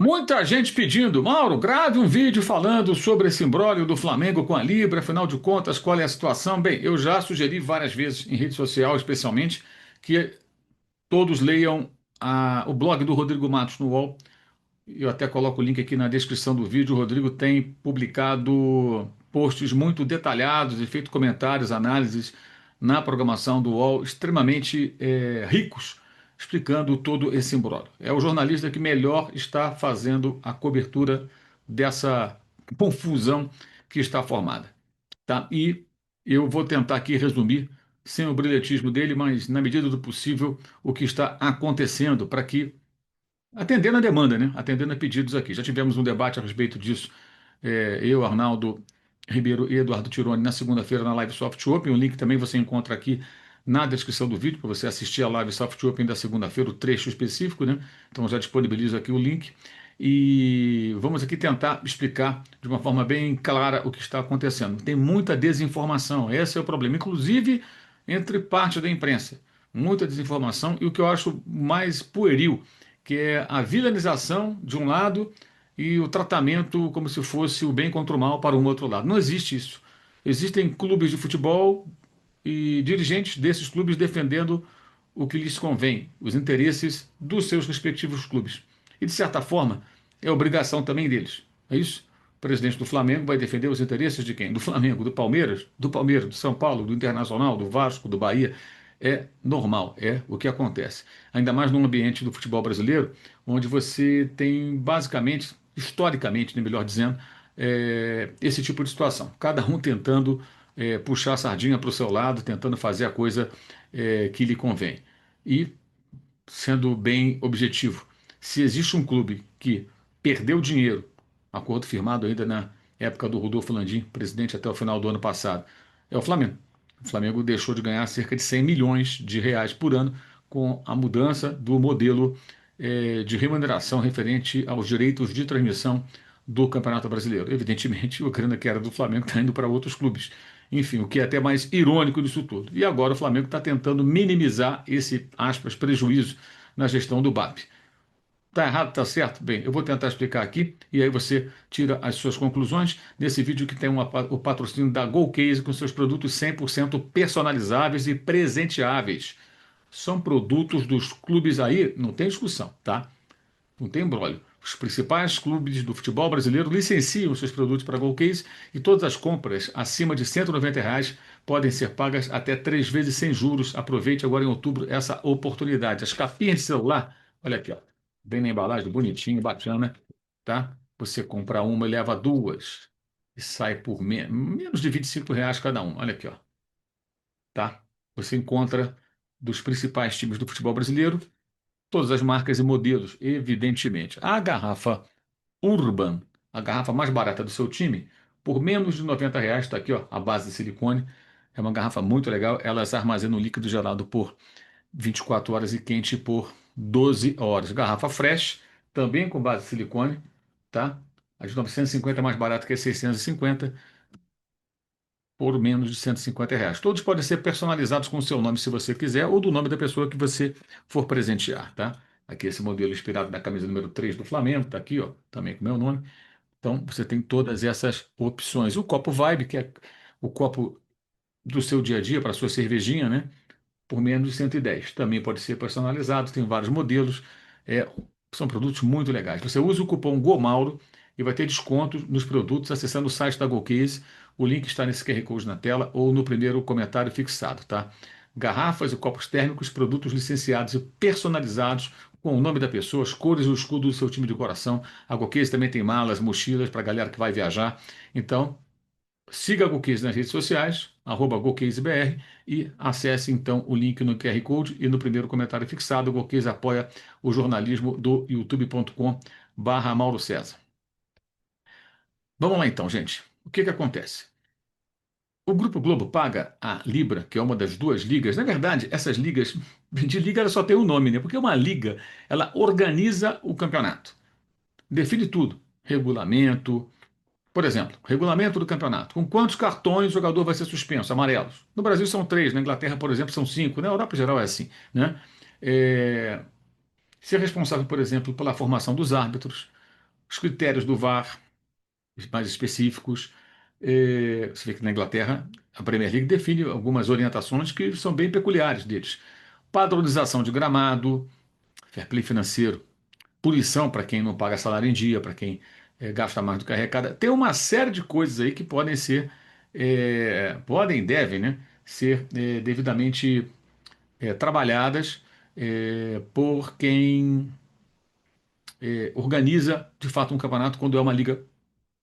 Muita gente pedindo, Mauro, grave um vídeo falando sobre esse imbróglio do Flamengo com a Libra, afinal de contas, qual é a situação? Bem, eu já sugeri várias vezes em rede social, especialmente, que todos leiam o blog do Rodrigo Matos no UOL. Eu até coloco o link aqui na descrição do vídeo. O Rodrigo tem publicado posts muito detalhados e feito comentários, análises na programação do UOL, extremamente ricos, explicando todo esse imbróglio. É o jornalista que melhor está fazendo a cobertura dessa confusão que está formada, tá? E eu vou tentar aqui resumir, sem o brilhantismo dele, mas na medida do possível, o que está acontecendo para que atendendo a demanda, né? Atendendo a pedidos aqui. Já tivemos um debate a respeito disso, eu, Arnaldo Ribeiro e Eduardo Tironi, na segunda-feira na Live Soft Open. O link também você encontra aqui na descrição do vídeo, para você assistir a Live Soft Open da segunda-feira, o trecho específico, né? Então já disponibilizo aqui o link. E vamos aqui tentar explicar de uma forma bem clara o que está acontecendo. Tem muita desinformação, esse é o problema, inclusive entre parte da imprensa. Muita desinformação e o que eu acho mais pueril que é a vilanização de um lado e o tratamento como se fosse o bem contra o mal para um outro lado. Não existe isso. Existem clubes de futebol e dirigentes desses clubes defendendo o que lhes convém, os interesses dos seus respectivos clubes. E, de certa forma, é obrigação também deles. É isso? O presidente do Flamengo vai defender os interesses de quem? Do Flamengo, do Palmeiras, do São Paulo, do Internacional, do Vasco, do Bahia. É normal, é o que acontece. Ainda mais no ambiente do futebol brasileiro, onde você tem basicamente, historicamente, né, melhor dizendo, esse tipo de situação. Cada um tentando puxar a sardinha para o seu lado, tentando fazer a coisa que lhe convém. E, sendo bem objetivo, se existe um clube que perdeu dinheiro, acordo firmado ainda na época do Rodolfo Landim, presidente até o final do ano passado, é o Flamengo. O Flamengo deixou de ganhar cerca de 100 milhões de reais por ano com a mudança do modelo de remuneração referente aos direitos de transmissão do Campeonato Brasileiro. Evidentemente, o grana que era do Flamengo está indo para outros clubes. Enfim, o que é até mais irônico disso tudo. E agora o Flamengo está tentando minimizar esse, aspas, prejuízo na gestão do BAP. Está errado, está certo? Bem, eu vou tentar explicar aqui e aí você tira as suas conclusões nesse vídeo que tem o patrocínio da GoCase com seus produtos 100% personalizáveis e presenteáveis. São produtos dos clubes aí, não tem discussão, tá? Não tem embrólio. Os principais clubes do futebol brasileiro licenciam seus produtos para GoCase e todas as compras acima de R$ 190 podem ser pagas até 3 vezes sem juros. Aproveite agora em outubro essa oportunidade. As capinhas de celular, olha aqui, ó, vem na embalagem, bonitinho, bacana, tá? Você compra uma e leva duas e sai por menos de R$ 25 cada um. Olha aqui, ó, tá? Você encontra dos principais times do futebol brasileiro todas as marcas e modelos, evidentemente. A garrafa Urban, a garrafa mais barata do seu time, por menos de R$ 90, está aqui, ó, a base de silicone. É uma garrafa muito legal. Elas armazenam líquido gelado por 24 horas e quente por 12 horas. Garrafa Fresh, também com base de silicone, tá? A de 950 é mais barata que a 650 por menos de R$ 150. Todos podem ser personalizados com o seu nome, se você quiser, ou do nome da pessoa que você for presentear, tá? Aqui esse modelo inspirado na camisa número 3 do Flamengo, tá aqui, ó, também com o meu nome. Então, você tem todas essas opções. O copo Vibe, que é o copo do seu dia a dia para sua cervejinha, né? Por menos de 110. Também pode ser personalizado, tem vários modelos. É, são produtos muito legais. Você usa o cupom GOMAURO e vai ter desconto nos produtos acessando o site da GoCase. O link está nesse QR Code na tela ou no primeiro comentário fixado, tá? Garrafas e copos térmicos, produtos licenciados e personalizados com o nome da pessoa, as cores e o escudo do seu time de coração. A GoCase também tem malas, mochilas para a galera que vai viajar. Então, siga a GoCase nas redes sociais, @GoCaseBR, e acesse então o link no QR Code e no primeiro comentário fixado. O GoCase apoia o jornalismo do youtube.com/Mauro César. Vamos lá então, gente. O que que acontece? O Grupo Globo paga a Libra, que é uma das duas ligas. Na verdade, essas ligas, de liga ela só tem um nome, né? Porque uma liga, ela organiza o campeonato, define tudo, regulamento. Por exemplo, regulamento do campeonato. Com quantos cartões o jogador vai ser suspenso? Amarelos. No Brasil são três, na Inglaterra, por exemplo, são cinco. Na Europa, em geral, é assim, né? É, Ser responsável, por exemplo, pela formação dos árbitros. os critérios do VAR mais específicos. Você vê que na Inglaterra a Premier League define algumas orientações que são bem peculiares deles. Padronização de gramado, fair play financeiro, punição para quem não paga salário em dia, para quem gasta mais do que arrecada. Tem uma série de coisas aí que podem ser, podem e devem, né, ser devidamente trabalhadas por quem organiza de fato um campeonato quando é uma liga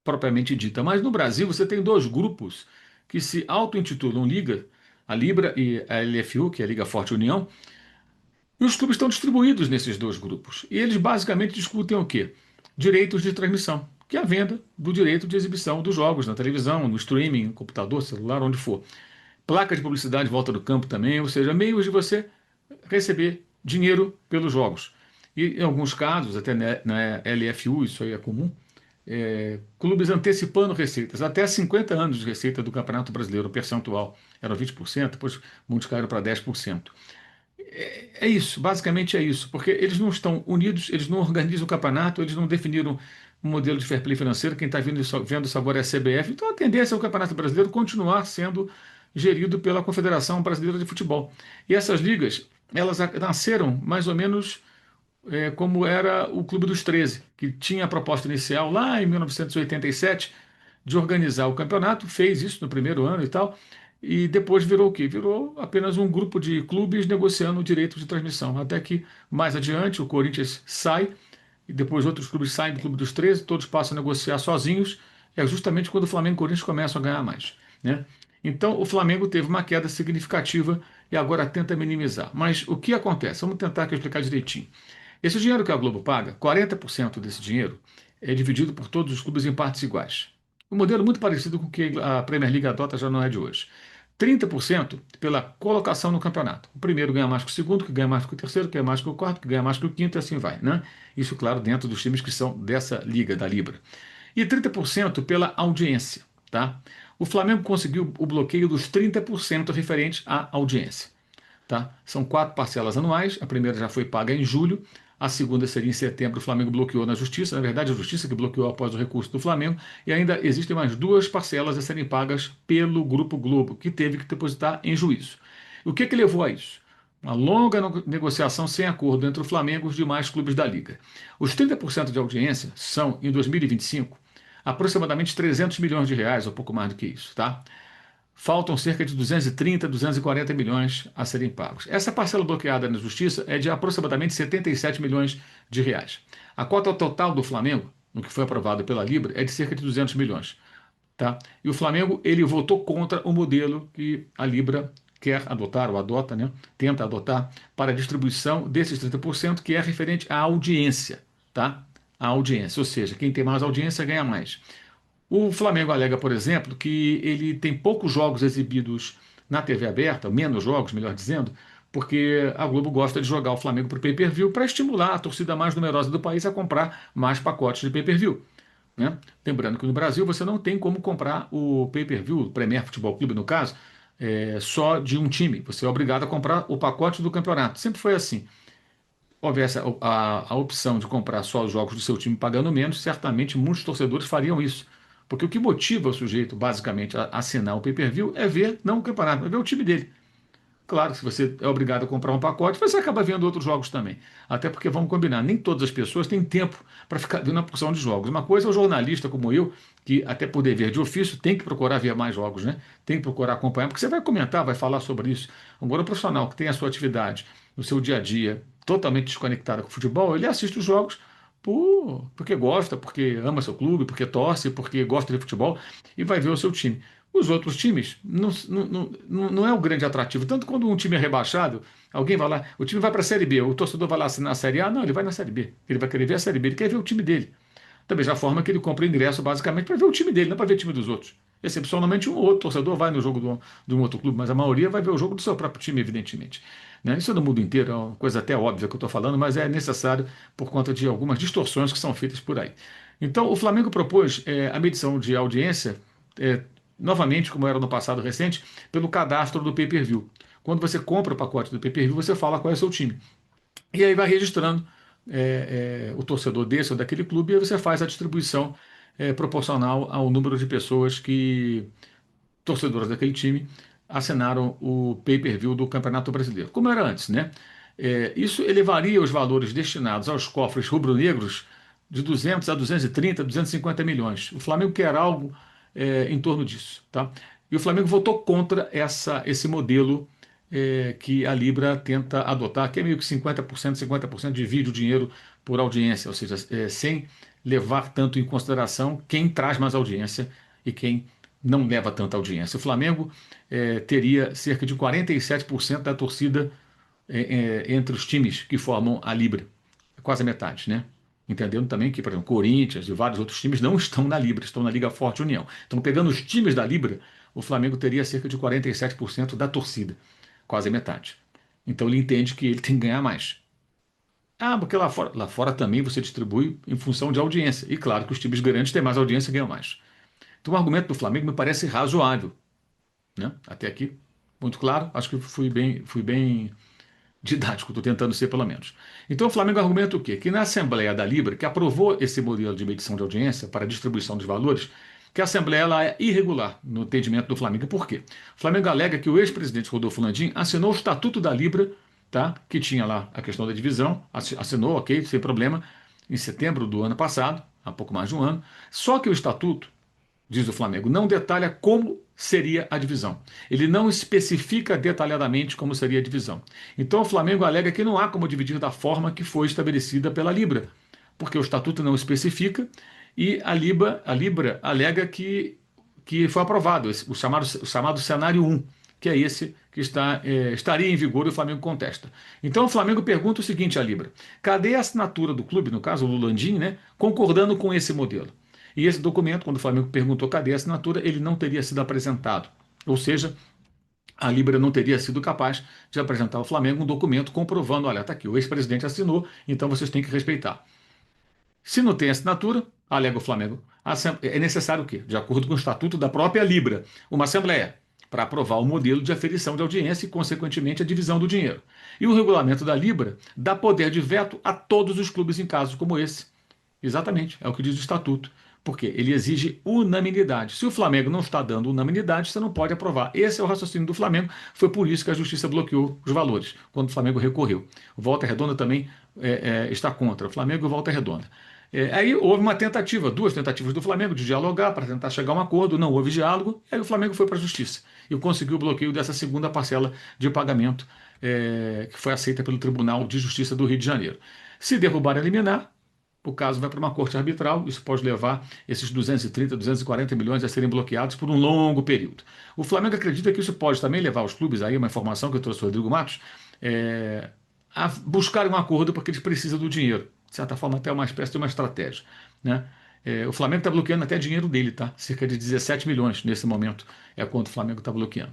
propriamente dita. Mas no Brasil você tem dois grupos que se auto-intitulam Liga, a Libra e a LFU, que é a Liga Forte União, e os clubes estão distribuídos nesses dois grupos. E eles basicamente discutem o quê? Direitos de transmissão, que é a venda do direito de exibição dos jogos na televisão, no streaming, no computador, celular, onde for. Placa de publicidade em volta do campo também, ou seja, meios de você receber dinheiro pelos jogos. E em alguns casos, até na LFU, isso aí é comum, clubes antecipando receitas, até 50 anos de receita do Campeonato Brasileiro, o percentual era 20%, depois muitos caíram para 10%. É isso, basicamente é isso, porque eles não estão unidos, eles não organizam o campeonato, eles não definiram um modelo de fair play financeiro, quem está vendo o sabor é a CBF, então a tendência é o Campeonato Brasileiro continuar sendo gerido pela Confederação Brasileira de Futebol. E essas ligas, elas nasceram mais ou menos como era o Clube dos 13, que tinha a proposta inicial lá em 1987 de organizar o campeonato, fez isso no primeiro ano e tal, e depois virou o quê? Virou apenas um grupo de clubes negociando o direito de transmissão. Até que mais adiante o Corinthians sai, e depois outros clubes saem do Clube dos 13, todos passam a negociar sozinhos, é justamente quando o Flamengo e o Corinthians começam a ganhar mais, né? Então o Flamengo teve uma queda significativa e agora tenta minimizar. Mas o que acontece? Vamos tentar aqui explicar direitinho. Esse dinheiro que a Globo paga, 40% desse dinheiro é dividido por todos os clubes em partes iguais. Um modelo muito parecido com o que a Premier League adota já não é de hoje. 30% pela colocação no campeonato. O primeiro ganha mais que o segundo, que ganha mais que o terceiro, que ganha mais que o quarto, que ganha mais que o quinto, e assim vai, né? Isso, claro, dentro dos times que são dessa liga, da Libra. E 30% pela audiência, tá? O Flamengo conseguiu o bloqueio dos 30% referentes à audiência. Tá? São quatro parcelas anuais. A primeira já foi paga em julho, a segunda seria em setembro. O Flamengo bloqueou na Justiça. Na verdade, a Justiça que bloqueou após o recurso do Flamengo. E ainda existem mais duas parcelas a serem pagas pelo Grupo Globo, que teve que depositar em juízo. O que levou a isso? Uma longa negociação sem acordo entre o Flamengo e os demais clubes da Liga. Os 30% de audiência são, em 2025, aproximadamente 300 milhões de reais, ou pouco mais do que isso, tá? Faltam cerca de 230, 240 milhões a serem pagos. Essa parcela bloqueada na Justiça é de aproximadamente 77 milhões de reais. A cota total do Flamengo, no que foi aprovado pela Libra, é de cerca de 200 milhões. Tá? E o Flamengo ele votou contra o modelo que a Libra quer adotar, ou adota, né? Tenta adotar, para a distribuição desses 30%, que é referente à audiência. Tá? A audiência, ou seja, quem tem mais audiência ganha mais. O Flamengo alega, por exemplo, que ele tem poucos jogos exibidos na TV aberta, menos jogos, melhor dizendo, porque a Globo gosta de jogar o Flamengo para o pay-per-view para estimular a torcida mais numerosa do país a comprar mais pacotes de pay-per-view, né? Lembrando que no Brasil você não tem como comprar o pay-per-view, o Premier Futebol Clube, no caso, só de um time. Você é obrigado a comprar o pacote do campeonato. Sempre foi assim. Houvesse a opção de comprar só os jogos do seu time pagando menos, certamente muitos torcedores fariam isso. Porque o que motiva o sujeito, basicamente, a assinar o pay-per-view é ver, não o campeonato, é ver o time dele. Claro que se você é obrigado a comprar um pacote, você acaba vendo outros jogos também. Até porque, vamos combinar, nem todas as pessoas têm tempo para ficar vendo uma porção de jogos. Uma coisa é o jornalista como eu, que até por dever de ofício tem que procurar ver mais jogos, né? Tem que procurar acompanhar, porque você vai comentar, vai falar sobre isso. Agora, o profissional que tem a sua atividade no seu dia a dia totalmente desconectada com o futebol, ele assiste os jogos porque gosta, porque ama seu clube, porque torce, porque gosta de futebol e vai ver o seu time. Os outros times não é o grande atrativo. Tanto quando um time é rebaixado, alguém vai lá, o time vai para a Série B, o torcedor vai lá assinar a Série A, não, ele vai na Série B. Ele vai querer ver a Série B, ele quer ver o time dele. Da mesma forma que ele compra o ingresso basicamente para ver o time dele, não para ver o time dos outros. Excepcionalmente um ou outro torcedor vai no jogo de um outro clube, mas a maioria vai ver o jogo do seu próprio time, evidentemente. Né? Isso é no mundo inteiro, é uma coisa até óbvia que eu estou falando, mas é necessário por conta de algumas distorções que são feitas por aí. Então, o Flamengo propôs a medição de audiência, é, novamente, como era no passado recente, pelo cadastro do pay-per-view. Quando você compra o pacote do pay-per-view, você fala qual é o seu time. E aí vai registrando o torcedor desse ou daquele clube, e aí você faz a distribuição proporcional ao número de pessoas que, torcedoras daquele time, assinaram o pay-per-view do Campeonato Brasileiro, como era antes, né? Isso elevaria os valores destinados aos cofres rubro-negros de 200 a 230, 250 milhões. O Flamengo quer algo em torno disso, tá? E o Flamengo votou contra esse modelo que a Libra tenta adotar, que é meio que 50%, 50% divide o dinheiro por audiência, ou seja, sem levar tanto em consideração quem traz mais audiência e quem não leva tanta audiência. O Flamengo teria cerca de 47% da torcida entre os times que formam a Libra, quase a metade, né? Entendendo também que, por exemplo, Corinthians e vários outros times não estão na Libra, estão na Liga Forte União. Então, pegando os times da Libra, o Flamengo teria cerca de 47% da torcida, quase a metade. Então, ele entende que ele tem que ganhar mais. Ah, porque lá fora também você distribui em função de audiência. E claro que os times grandes têm mais audiência e ganham mais. Então, o argumento do Flamengo me parece razoável, né? Até aqui, muito claro. Acho que fui bem didático, estou tentando ser pelo menos. Então, o Flamengo argumenta o quê? Que na Assembleia da Libra, que aprovou esse modelo de medição de audiência para a distribuição dos valores, que a Assembleia ela é irregular no entendimento do Flamengo. Por quê? O Flamengo alega que o ex-presidente Rodolfo Landim assinou o Estatuto da Libra, tá? Que tinha lá a questão da divisão, assinou, ok, sem problema, em setembro do ano passado, há pouco mais de um ano. Só que o Estatuto, diz o Flamengo, não detalha como seria a divisão. Ele não especifica detalhadamente como seria a divisão. Então o Flamengo alega que não há como dividir da forma que foi estabelecida pela Libra, porque o estatuto não especifica e a Libra alega que foi aprovado o chamado cenário 1, que é esse que estaria em vigor e o Flamengo contesta. Então o Flamengo pergunta o seguinte à Libra: cadê a assinatura do clube, no caso o Lulandim, né, concordando com esse modelo? E esse documento, quando o Flamengo perguntou cadê a assinatura, ele não teria sido apresentado. Ou seja, a Libra não teria sido capaz de apresentar ao Flamengo um documento comprovando, olha, está aqui, o ex-presidente assinou, então vocês têm que respeitar. Se não tem assinatura, alega o Flamengo, é necessário o quê? De acordo com o estatuto da própria Libra, uma assembleia para aprovar o modelo de aferição de audiência e, consequentemente, a divisão do dinheiro. E o regulamento da Libra dá poder de veto a todos os clubes em casos como esse. Exatamente, é o que diz o estatuto. Porque ele exige unanimidade. Se o Flamengo não está dando unanimidade, você não pode aprovar. Esse é o raciocínio do Flamengo. Foi por isso que a Justiça bloqueou os valores, quando o Flamengo recorreu. O Volta Redonda também está contra. O Flamengo e o Volta Redonda. Aí houve uma tentativa, duas tentativas do Flamengo de dialogar para tentar chegar a um acordo, não houve diálogo, aí o Flamengo foi para a Justiça e conseguiu o bloqueio dessa segunda parcela de pagamento que foi aceita pelo Tribunal de Justiça do Rio de Janeiro. Se derrubar a liminar, o caso vai para uma corte arbitral, isso pode levar esses 230, 240 milhões a serem bloqueados por um longo período. O Flamengo acredita que isso pode também levar os clubes, aí uma informação que eu trouxe do Rodrigo Matos, a buscar um acordo porque eles precisam do dinheiro. De certa forma, até uma espécie de uma estratégia, né? O Flamengo está bloqueando até dinheiro dele, tá? Cerca de 17 milhões nesse momento é quanto o Flamengo está bloqueando.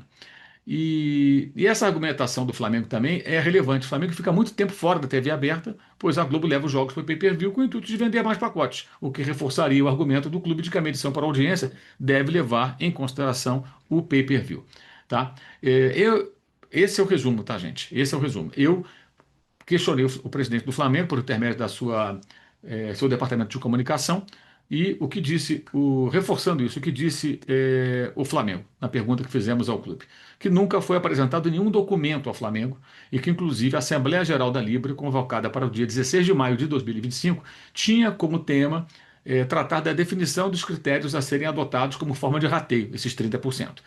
E essa argumentação do Flamengo também é relevante. O Flamengo fica muito tempo fora da TV aberta, pois a Globo leva os jogos para o pay-per-view com o intuito de vender mais pacotes, o que reforçaria o argumento do clube de que a medição para audiência deve levar em consideração o pay-per-view. Tá? Esse é o resumo, tá, gente? Esse é o resumo. Eu questionei o presidente do Flamengo por intermédio da seu departamento de comunicação e o que disse, reforçando isso, o que disse o Flamengo na pergunta que fizemos ao clube, que nunca foi apresentado nenhum documento ao Flamengo e que, inclusive, a Assembleia Geral da Libra, convocada para o dia 16 de maio de 2025, tinha como tema tratar da definição dos critérios a serem adotados como forma de rateio, esses 30%.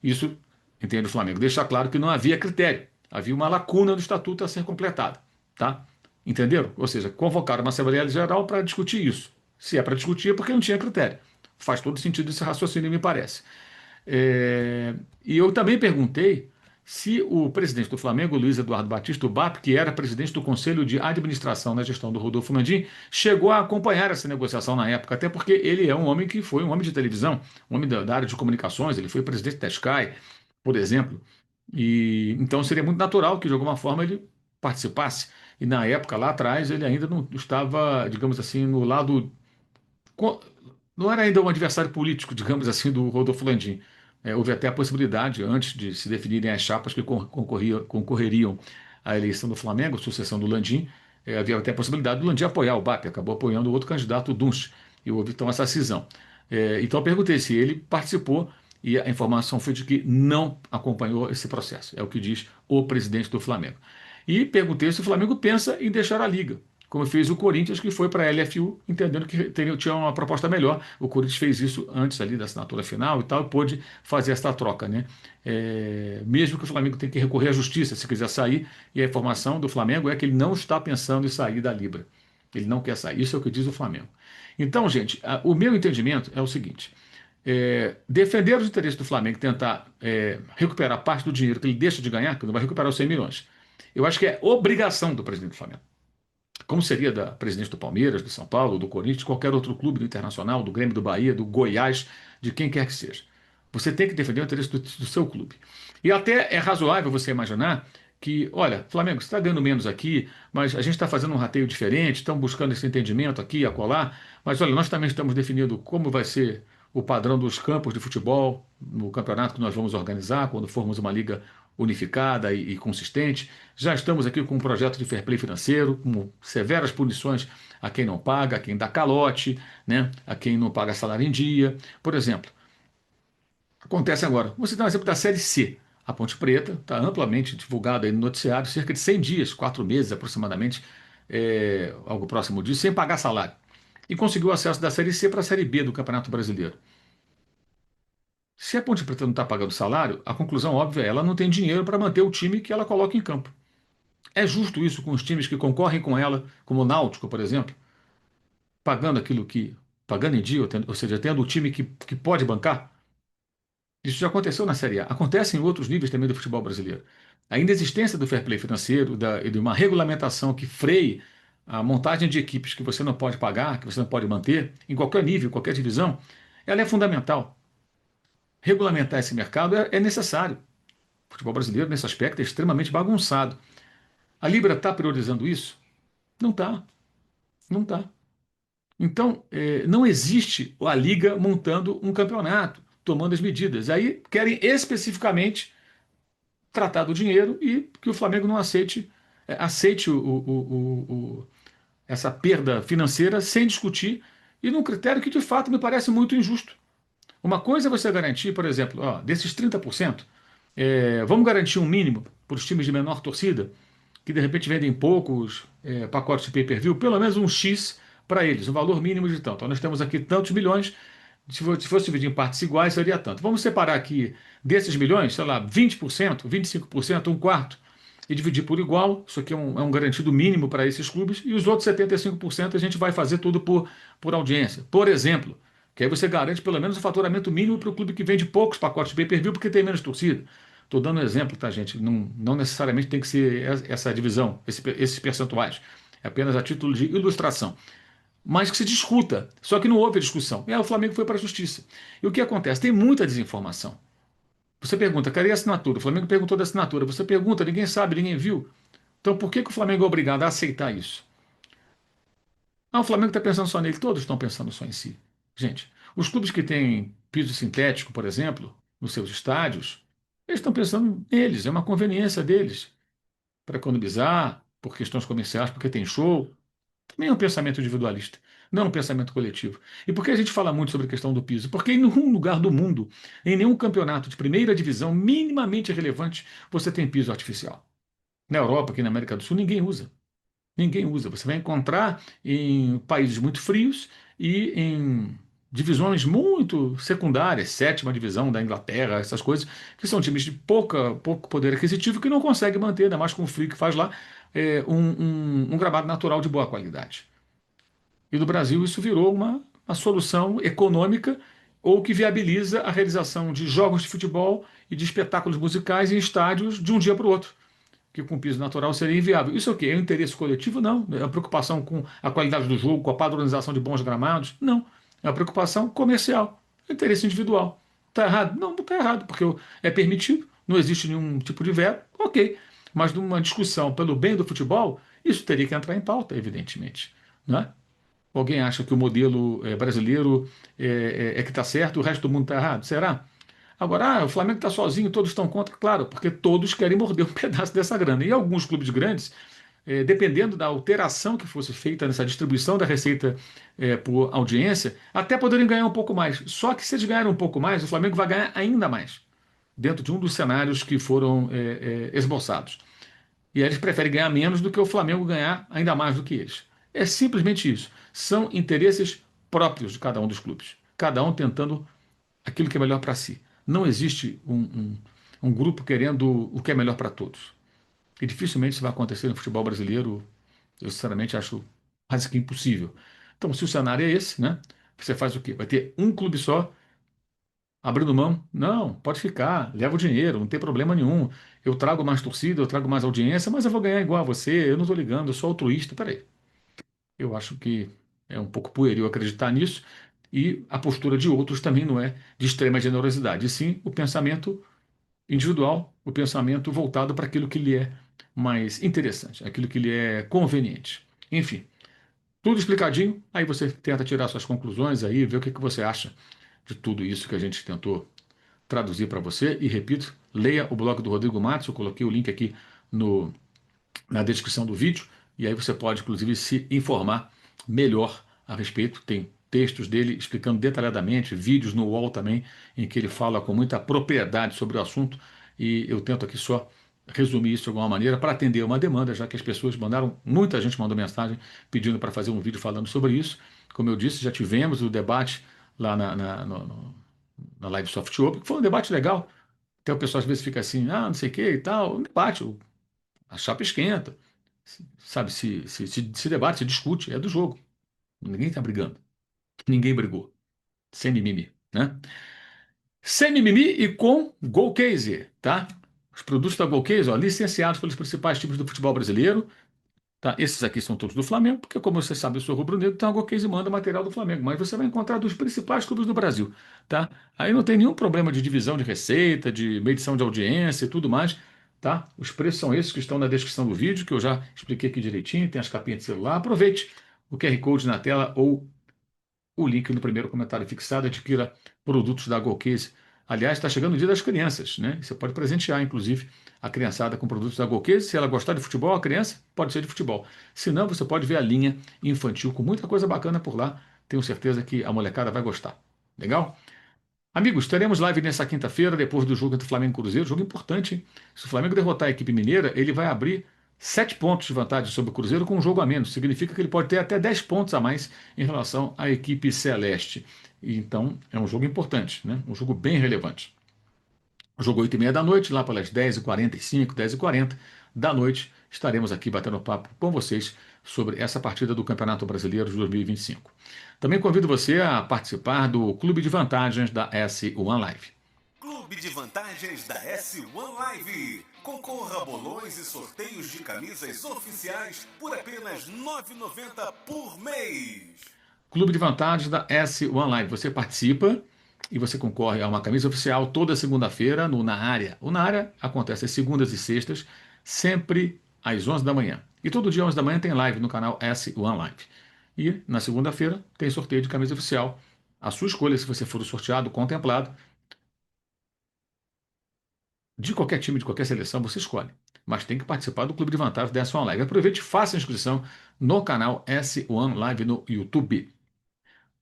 Isso, entende o Flamengo, deixa claro que não havia critério, havia uma lacuna do estatuto a ser completada. Tá? Entenderam? Ou seja, convocaram uma Assembleia Geral para discutir isso. Se é para discutir, é porque não tinha critério. Faz todo sentido esse raciocínio, me parece. E eu também perguntei se o presidente do Flamengo, Luiz Eduardo Batista, o BAP, que era presidente do Conselho de Administração na gestão do Rodolfo Landim, chegou a acompanhar essa negociação na época, até porque ele é um homem que foi um homem de televisão, um homem da área de comunicações, ele foi presidente da Sky, por exemplo. E então seria muito natural que, de alguma forma, ele participasse. E na época, lá atrás, ele ainda não estava, digamos assim, no lado. Não era ainda um adversário político, digamos assim, do Rodolfo Landim. Houve até a possibilidade, antes de se definirem as chapas que concorreriam à eleição do Flamengo, sucessão do Landim, havia até a possibilidade do Landim apoiar o BAP, acabou apoiando o outro candidato, o Dunst, e houve então essa cisão. Então eu perguntei se ele participou e a informação foi de que não acompanhou esse processo, é o que diz o presidente do Flamengo. E perguntei se o Flamengo pensa em deixar a liga, como fez o Corinthians, que foi para a LFU, entendendo que tinha uma proposta melhor. O Corinthians fez isso antes ali da assinatura final e tal, e pôde fazer essa troca, né? Mesmo que o Flamengo tenha que recorrer à justiça se quiser sair, e a informação do Flamengo é que ele não está pensando em sair da Libra. Ele não quer sair. Isso é o que diz o Flamengo. Então, gente, o meu entendimento é o seguinte: defender os interesses do Flamengo, tentar recuperar parte do dinheiro que ele deixa de ganhar, que não vai recuperar os 100 milhões. Eu acho que é obrigação do presidente do Flamengo. Como seria da presidente do Palmeiras, do São Paulo, do Corinthians, qualquer outro clube do Internacional, do Grêmio do Bahia, do Goiás, de quem quer que seja. Você tem que defender o interesse do seu clube. E até é razoável você imaginar que, olha, Flamengo, você está ganhando menos aqui, mas a gente está fazendo um rateio diferente, estamos buscando esse entendimento aqui, acolá, mas olha, nós também estamos definindo como vai ser o padrão dos campos de futebol no campeonato que nós vamos organizar, quando formos uma liga unificada e consistente. Já estamos aqui com um projeto de fair play financeiro, com severas punições a quem não paga, a quem dá calote, né, a quem não paga salário em dia. Por exemplo, acontece agora, vou citar um exemplo da Série C. A Ponte Preta está amplamente divulgada aí no noticiário, cerca de 100 dias, 4 meses aproximadamente, algo próximo disso, sem pagar salário. E conseguiu acesso da Série C para a Série B do Campeonato Brasileiro. Se a Ponte Preta não está pagando salário, a conclusão óbvia é ela não tem dinheiro para manter o time que ela coloca em campo. É justo isso com os times que concorrem com ela, como o Náutico, por exemplo, pagando aquilo que, pagando em dia, ou seja, tendo o time que pode bancar? Isso já aconteceu na Série A. Acontece em outros níveis também do futebol brasileiro. A inexistência do fair play financeiro e de uma regulamentação que freie a montagem de equipes que você não pode pagar, que você não pode manter, em qualquer nível, qualquer divisão, ela é fundamental. Regulamentar esse mercado é necessário. O futebol brasileiro, nesse aspecto, é extremamente bagunçado. A Libra está priorizando isso? Não está. Não está. Então, não existe a Liga montando um campeonato, tomando as medidas. Aí querem especificamente tratar do dinheiro e que o Flamengo não aceite essa perda financeira sem discutir e num critério que de fato me parece muito injusto. Uma coisa é você garantir, por exemplo, ó, desses 30%, vamos garantir um mínimo para os times de menor torcida, que de repente vendem poucos pacotes de pay-per-view, pelo menos um X para eles, um valor mínimo de tanto. Então, nós temos aqui tantos milhões, se fosse dividir em partes iguais, seria tanto. Vamos separar aqui desses milhões, sei lá, 20%, 25%, um quarto, e dividir por igual. Isso aqui é um garantido mínimo para esses clubes, e os outros 75% a gente vai fazer tudo por audiência. Por exemplo, que aí você garante pelo menos o faturamento mínimo para o clube que vende poucos pacotes de pay-per-view porque tem menos torcida. Estou dando um exemplo, tá, gente? Não necessariamente tem que ser essa divisão, esses percentuais. É apenas a título de ilustração. Mas que se discuta. Só que não houve discussão. E aí o Flamengo foi para a justiça. E o que acontece? Tem muita desinformação. Você pergunta, cadê a assinatura? O Flamengo perguntou da assinatura. Você pergunta, ninguém sabe, ninguém viu. Então por que o Flamengo é obrigado a aceitar isso? O Flamengo está pensando só nele. Todos estão pensando só em si. Gente, os clubes que têm piso sintético, por exemplo, nos seus estádios, eles estão pensando neles. É uma conveniência deles para economizar, por questões comerciais, porque tem show. Também é um pensamento individualista, não é um pensamento coletivo. E por que a gente fala muito sobre a questão do piso? Porque em nenhum lugar do mundo, em nenhum campeonato de primeira divisão minimamente relevante, você tem piso artificial. Na Europa, aqui na América do Sul, ninguém usa. Ninguém usa. Você vai encontrar em países muito frios e em divisões muito secundárias, sétima divisão da Inglaterra, essas coisas, que são times de pouco poder aquisitivo que não conseguem manter, ainda mais com o frio que faz lá, um gramado natural de boa qualidade. E no Brasil isso virou uma solução econômica ou que viabiliza a realização de jogos de futebol e de espetáculos musicais em estádios de um dia para o outro, que com piso natural seria inviável. Isso é o quê? É um interesse coletivo? Não. É uma preocupação com a qualidade do jogo, com a padronização de bons gramados? Não. É uma preocupação comercial, é interesse individual. Está errado? Não está errado, porque é permitido, não existe nenhum tipo de veto, ok. Mas numa discussão pelo bem do futebol, isso teria que entrar em pauta, evidentemente. Não é? Alguém acha que o modelo brasileiro é que está certo, o resto do mundo está errado? Será? Agora, o Flamengo está sozinho, todos estão contra, claro, porque todos querem morder um pedaço dessa grana. E alguns clubes grandes, dependendo da alteração que fosse feita nessa distribuição da receita por audiência, até poderem ganhar um pouco mais. Só que se eles ganharem um pouco mais, o Flamengo vai ganhar ainda mais, dentro de um dos cenários que foram esboçados. E aí eles preferem ganhar menos do que o Flamengo ganhar ainda mais do que eles. É simplesmente isso. São interesses próprios de cada um dos clubes. Cada um tentando aquilo que é melhor para si. Não existe um grupo querendo o que é melhor para todos. E dificilmente isso vai acontecer no futebol brasileiro. Eu, sinceramente, acho quase que impossível. Então, se o cenário é esse, né? Você faz o quê? Vai ter um clube só abrindo mão? Não, pode ficar, leva o dinheiro, não tem problema nenhum. Eu trago mais torcida, eu trago mais audiência, mas eu vou ganhar igual a você, eu não estou ligando, eu sou altruísta. Peraí, eu acho que é um pouco pueril acreditar nisso, e a postura de outros também não é de extrema generosidade, e sim o pensamento individual, o pensamento voltado para aquilo que lhe é mais interessante, aquilo que lhe é conveniente. Enfim, tudo explicadinho, aí você tenta tirar suas conclusões aí, ver o que que você acha de tudo isso que a gente tentou traduzir para você. E repito, leia o blog do Rodrigo Matos, eu coloquei o link aqui no, na descrição do vídeo, e aí você pode, inclusive, se informar melhor a respeito. Tem textos dele explicando detalhadamente, vídeos no UOL também, em que ele fala com muita propriedade sobre o assunto, e eu tento aqui só resumir isso de alguma maneira para atender uma demanda, já que as pessoas mandaram, muita gente mandou mensagem pedindo para fazer um vídeo falando sobre isso. Como eu disse, já tivemos o debate lá na Live Soft Open, que foi um debate legal. Até o pessoal às vezes fica assim, não sei o que e tal. Um debate, a chapa esquenta. Sabe, se debate, se discute, é do jogo. Ninguém está brigando. Ninguém brigou. Sem mimimi, né? Sem mimimi e com Golcase, tá? Os produtos da Golcase, ó, licenciados pelos principais times do futebol brasileiro. Tá? Esses aqui são todos do Flamengo, porque, como você sabe, eu sou rubro-negro, então a Golcase manda material do Flamengo, mas você vai encontrar dos principais clubes do Brasil. Tá? Aí não tem nenhum problema de divisão de receita, de medição de audiência e tudo mais. Tá? Os preços são esses que estão na descrição do vídeo, que eu já expliquei aqui direitinho, tem as capinhas de celular. Aproveite o QR Code na tela ou o link no primeiro comentário fixado, adquira produtos da Golcase. Aliás, está chegando o Dia das Crianças, né? Você pode presentear, inclusive, a criançada com produtos da Golcase. Se ela gostar de futebol, a criança pode ser de futebol. Se não, você pode ver a linha infantil com muita coisa bacana por lá. Tenho certeza que a molecada vai gostar. Legal? Amigos, teremos live nessa quinta-feira, depois do jogo entre Flamengo e Cruzeiro. Jogo importante, hein? Se o Flamengo derrotar a equipe mineira, ele vai abrir 7 pontos de vantagem sobre o Cruzeiro com um jogo a menos. Significa que ele pode ter até 10 pontos a mais em relação à equipe celeste. Então, é um jogo importante, né? Um jogo bem relevante. O jogo 8h30 da noite, lá pelas 10h45, 10h40 da noite, estaremos aqui batendo papo com vocês sobre essa partida do Campeonato Brasileiro de 2025. Também convido você a participar do Clube de Vantagens da S1 Live. Clube de Vantagens da S1 Live. Concorra a bolões e sorteios de camisas oficiais por apenas R$ 9,90 por mês. Clube de Vantagens da S1 Live. Você participa e você concorre a uma camisa oficial toda segunda-feira no Na Área. O Na Área acontece às segundas e sextas, sempre às 11 da manhã. E todo dia às 11 da manhã tem live no canal S1 Live. E na segunda-feira tem sorteio de camisa oficial. A sua escolha, se você for o sorteado, contemplado, de qualquer time, de qualquer seleção, você escolhe. Mas tem que participar do Clube de Vantagens da S1 Live. Aproveite e faça a inscrição no canal S1 Live no YouTube.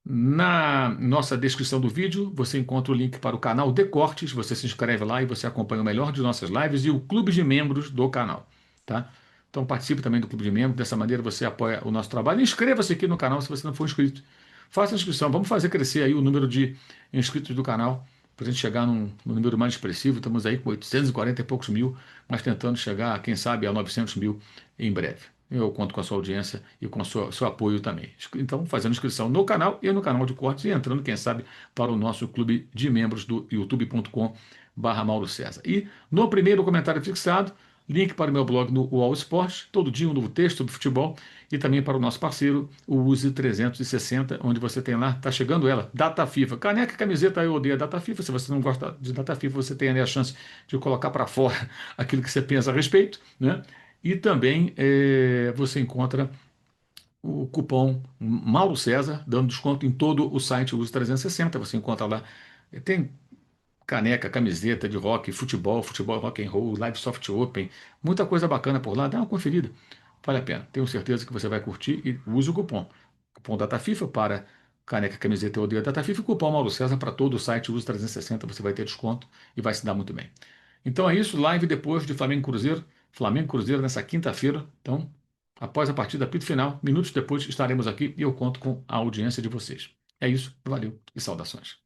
Na nossa descrição do vídeo, você encontra o link para o canal de cortes. Você se inscreve lá e você acompanha o melhor de nossas lives e o clube de membros do canal, tá? Então participe também do clube de membros. Dessa maneira você apoia o nosso trabalho. Inscreva-se aqui no canal se você não for inscrito. Faça a inscrição. Vamos fazer crescer aí o número de inscritos do canal para a gente chegar num número mais expressivo. Estamos aí com 840 e poucos mil, mas tentando chegar, quem sabe, a 900 mil em breve. Eu conto com a sua audiência e com o seu apoio também. Então, fazendo inscrição no canal e no canal de cortes e entrando, quem sabe, para o nosso clube de membros do youtube.com/Mauro César. E no primeiro comentário fixado, link para o meu blog no UOL Esporte, todo dia um novo texto sobre futebol, e também para o nosso parceiro, o Use 360, onde você tem lá, está chegando ela, Data FIFA. Caneca, camiseta, eu odeio a Data FIFA. Se você não gosta de Data FIFA, você tem ali a chance de colocar para fora aquilo que você pensa a respeito, né? E também você encontra o cupom Mauro César, dando desconto em todo o site Use 360. Você encontra lá, tem caneca, camiseta de rock, futebol, futebol rock and roll, Live Soft Open, muita coisa bacana por lá. Dá uma conferida. vale a pena. Tenho certeza que você vai curtir e use o cupom. Cupom DataFIFA para caneca, camiseta Eu Odeio a DataFIFA e o cupom Mauro César para todo o site Uso 360. Você vai ter desconto e vai se dar muito bem. Então é isso, live depois de Flamengo e Cruzeiro. Flamengo e Cruzeiro nessa quinta-feira. Então, após a partida, apito final, minutos depois estaremos aqui e eu conto com a audiência de vocês. É isso, valeu e saudações.